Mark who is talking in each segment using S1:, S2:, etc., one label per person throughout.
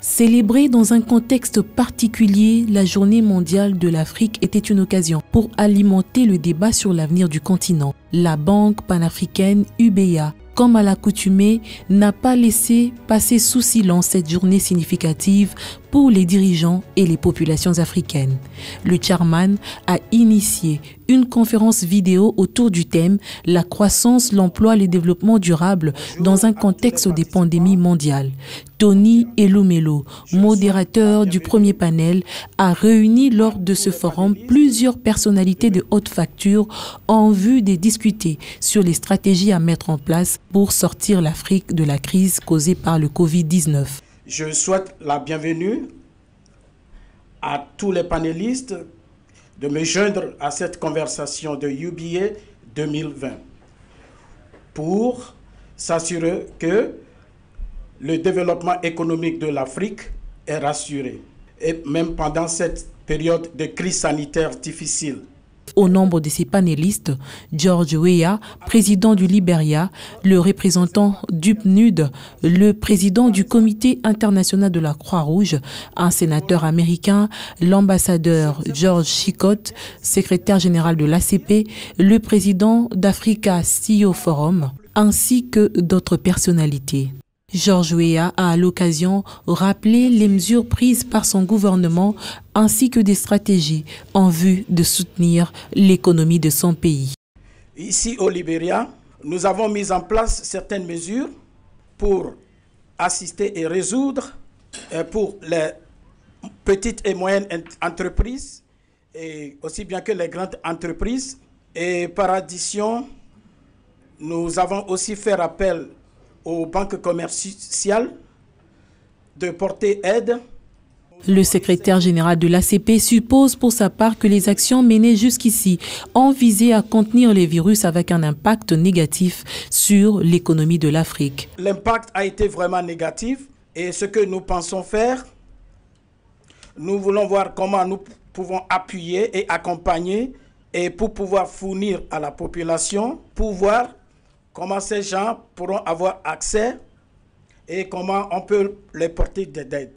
S1: Célébrée dans un contexte particulier, la Journée mondiale de l'Afrique était une occasion pour alimenter le débat sur l'avenir du continent. La Banque panafricaine UBA, comme à l'accoutumée, n'a pas laissé passer sous silence cette journée significative pour les dirigeants et les populations africaines. Le chairman a initié une conférence vidéo autour du thème « La croissance, l'emploi, le développement durable dans un contexte des pandémies mondiales ». Tony Elumelo, modérateur du premier panel, a réuni lors de ce forum plusieurs personnalités de haute facture en vue de discuter sur les stratégies à mettre en place pour sortir l'Afrique de la crise causée par le Covid-19.
S2: Je souhaite la bienvenue à tous les panélistes de me joindre à cette conversation de UBA 2020 pour s'assurer que le développement économique de l'Afrique est rassuré, et même pendant cette période de crise sanitaire difficile.
S1: Au nombre de ces panélistes, George Weah, président du Libéria, le représentant du PNUD, le président du Comité international de la Croix-Rouge, un sénateur américain, l'ambassadeur George Chikot, secrétaire général de l'ACP, le président d'Africa CEO Forum, ainsi que d'autres personnalités. George Weah a à l'occasion rappelé les mesures prises par son gouvernement ainsi que des stratégies en vue de soutenir l'économie de son pays.
S2: Ici au Libéria, nous avons mis en place certaines mesures pour assister et résoudre pour les petites et moyennes entreprises, et aussi bien que les grandes entreprises. Et par addition, nous avons aussi fait appel aux banques commerciales de porter aide.
S1: Le secrétaire général de l'ACP suppose pour sa part que les actions menées jusqu'ici ont visé à contenir les virus avec un impact négatif sur l'économie de l'Afrique.
S2: L'impact a été vraiment négatif et ce que nous pensons faire, nous voulons voir comment nous pouvons appuyer et accompagner et pour pouvoir fournir à la population, pour voir comment ces gens pourront avoir accès et comment on peut les porter d'aide.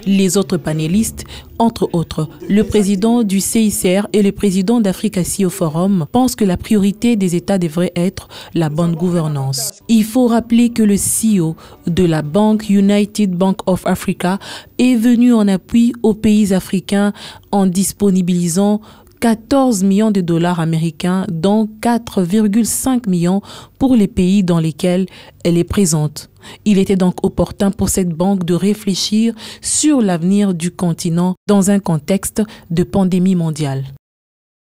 S1: Les autres panélistes, entre autres, le président du CICR et le président d'Africa CEO Forum, pensent que la priorité des États devrait être la bonne gouvernance. Il faut rappeler que le CEO de la banque United Bank of Africa est venu en appui aux pays africains en disponibilisant 14 millions de dollars américains, dont 4,5 millions pour les pays dans lesquels elle est présente. Il était donc opportun pour cette banque de réfléchir sur l'avenir du continent dans un contexte de pandémie mondiale.